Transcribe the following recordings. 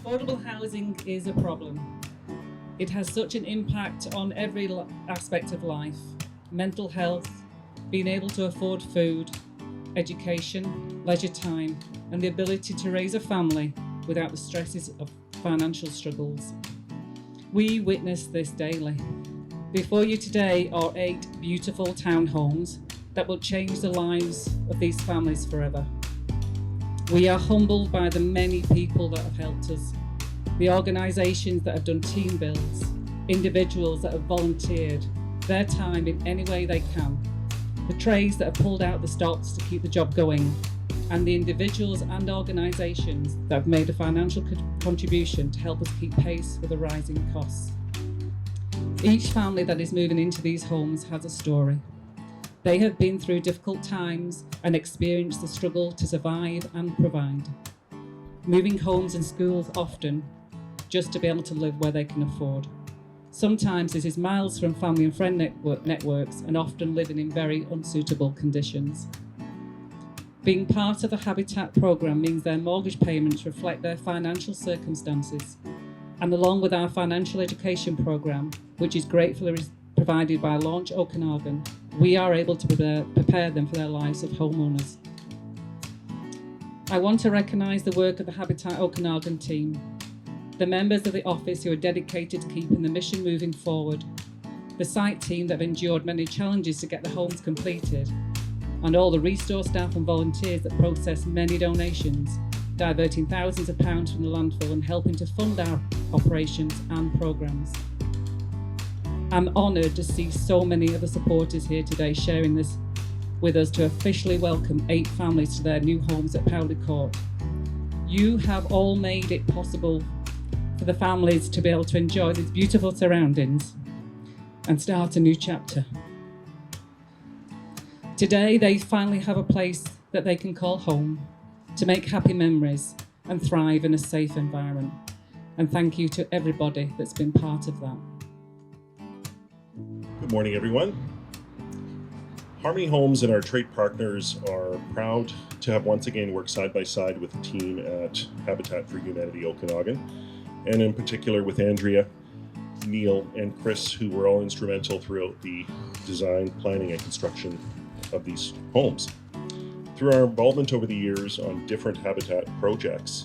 Affordable housing is a problem. It has such an impact on every aspect of life: mental health, being able to afford food, education, leisure time, and the ability to raise a family without the stresses of financial struggles. We witness this daily. Before you today are 8 beautiful townhomes that will change the lives of these families forever. We are humbled by the many people that have helped us, the organisations that have done team builds, individuals that have volunteered their time in any way they can, the trades that have pulled out the stops to keep the job going, and the individuals and organisations that have made a financial contribution to help us keep pace with the rising costs. Each family that is moving into these homes has a story. They have been through difficult times and experienced the struggle to survive and provide. Moving homes and schools often just to be able to live where they can afford. Sometimes this is miles from family and friend networks and often living in very unsuitable conditions. Being part of the Habitat programme means their mortgage payments reflect their financial circumstances, and along with our financial education programme, which is gratefully provided by Launch Okanagan, we are able to prepare them for their lives of homeowners. I want to recognise the work of the Habitat Okanagan team, the members of the office who are dedicated to keeping the mission moving forward, the site team that have endured many challenges to get the homes completed, and all the Restore staff and volunteers that process many donations, diverting thousands of pounds from the landfill and helping to fund our operations and programmes. I'm honoured to see so many of the supporters here today sharing this with us to officially welcome 8 families to their new homes at Powder Court. You have all made it possible for the families to be able to enjoy these beautiful surroundings and start a new chapter. Today, they finally have a place that they can call home, to make happy memories and thrive in a safe environment. And thank you to everybody that's been part of that. Good morning, everyone. Harmony Homes and our trade partners are proud to have once again worked side by side with the team at Habitat for Humanity Okanagan, and in particular with Andrea, Neil, and Chris, who were all instrumental throughout the design, planning, and construction of these homes. Through our involvement over the years on different Habitat projects,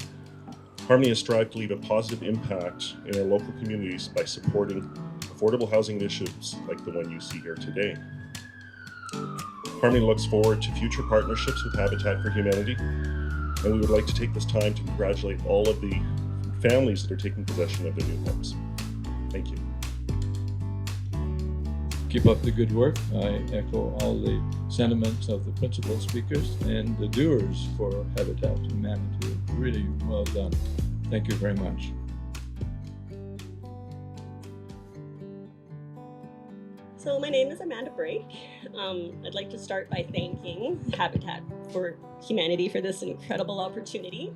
Harmony has strived to leave a positive impact in our local communities by supporting affordable housing initiatives like the one you see here today. Harmony looks forward to future partnerships with Habitat for Humanity, and we would like to take this time to congratulate all of the families that are taking possession of their new homes. Thank you. Keep up the good work. I echo all the sentiments of the principal speakers and the doers for Habitat for Humanity. Really well done. Thank you very much. So my name is Amanda Brake. I'd like to start by thanking Habitat for Humanity for this incredible opportunity.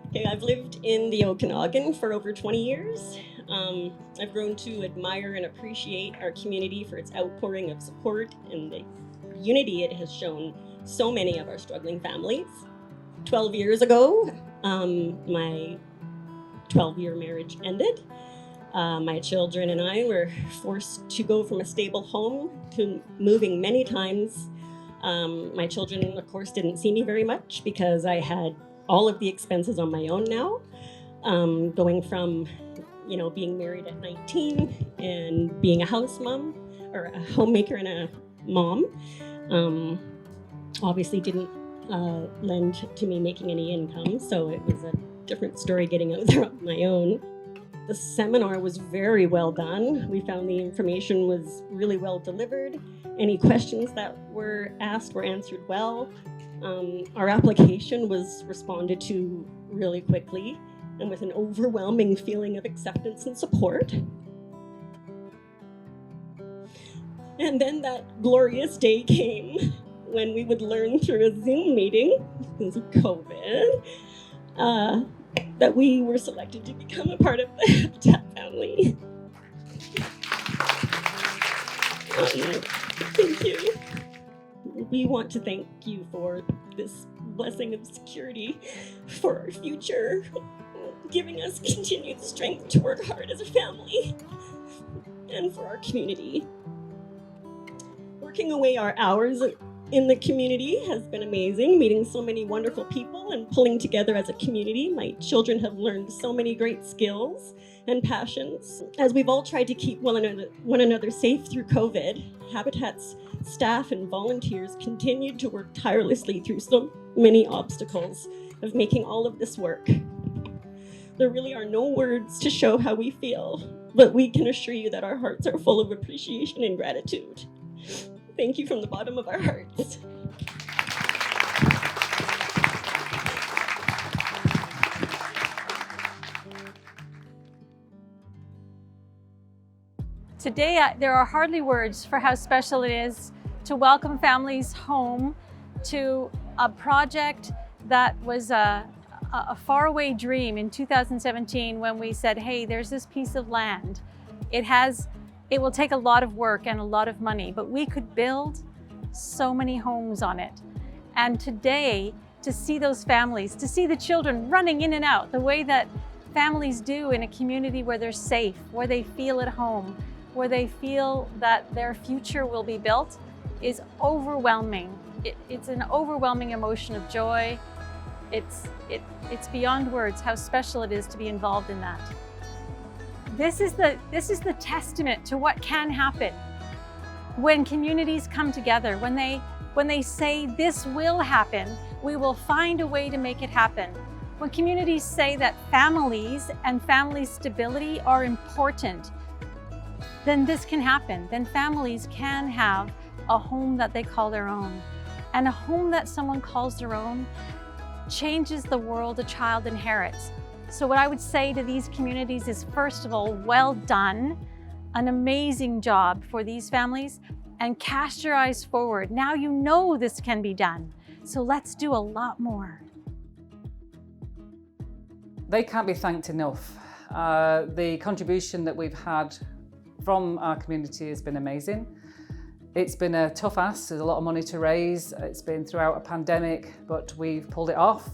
Okay, I've lived in the Okanagan for over 20 years. I've grown to admire and appreciate our community for its outpouring of support and the unity it has shown so many of our struggling families. 12 years ago, my 12-year marriage ended. My children and I were forced to go from a stable home to moving many times. My children, of course, didn't see me very much because I had all of the expenses on my own now, going from, being married at 19 and being a house mom or a homemaker and a mom. Obviously didn't lend to me making any income, so it was a different story getting out there on my own. The seminar was very well done. We found the information was really well delivered. Any questions that were asked were answered well. Our application was responded to really quickly and with an overwhelming feeling of acceptance and support. And then that glorious day came when we would learn through a Zoom meeting, because of COVID, that we were selected to become a part of the Habitat family. Thank you. We want to thank you for this blessing of security for our future. giving us continued strength to work hard as a family and for our community. Working away our hours in the community has been amazing, meeting so many wonderful people and pulling together as a community. My children have learned so many great skills and passions. As we've all tried to keep one another safe through COVID, Habitat's staff and volunteers continued to work tirelessly through so many obstacles of making all of this work. There really are no words to show how we feel, but we can assure you that our hearts are full of appreciation and gratitude. Thank you from the bottom of our hearts. Today, there are hardly words for how special it is to welcome families home to a project that was a faraway dream in 2017 when we said, hey, there's this piece of land. It will take a lot of work and a lot of money, but we could build so many homes on it. And today, to see those families, to see the children running in and out the way that families do in a community where they're safe, where they feel at home, where they feel that their future will be built, is overwhelming. It's an overwhelming emotion of joy. It's beyond words how special it is to be involved in that. This is the testament to what can happen when communities come together, when they say this will happen, we will find a way to make it happen. When communities say that families and family stability are important, then this can happen. Then families can have a home that they call their own. And a home that someone calls their own changes the world a child inherits. So what I would say to these communities is, first of all, well done, an amazing job for these families, and cast your eyes forward. Now you know this can be done, so let's do a lot more. They can't be thanked enough. The contribution that we've had from our community has been amazing. It's been a tough ask, there's a lot of money to raise. It's been throughout a pandemic, but we've pulled it off.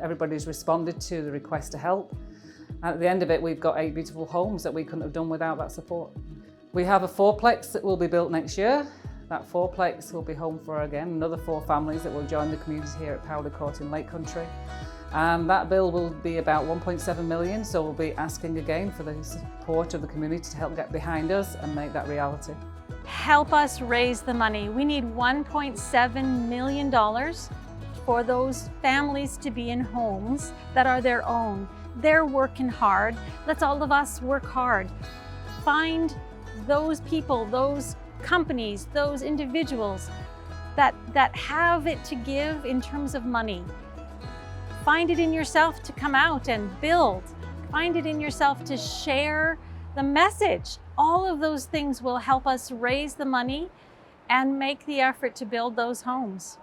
Everybody's responded to the request to help. And at the end of it, we've got 8 beautiful homes that we couldn't have done without that support. We have a 4-plex that will be built next year. That 4-plex will be home for, again, another 4 families that will join the community here at Powder Court in Lake Country. And that bill will be about 1.7 million, so we'll be asking again for the support of the community to help get behind us and make that reality. Help us raise the money. We need $1.7 million for those families to be in homes that are their own. They're working hard. Let's all of us work hard. Find those people, those companies, those individuals that have it to give in terms of money. Find it in yourself to come out and build. Find it in yourself to share the message. All of those things will help us raise the money and make the effort to build those homes.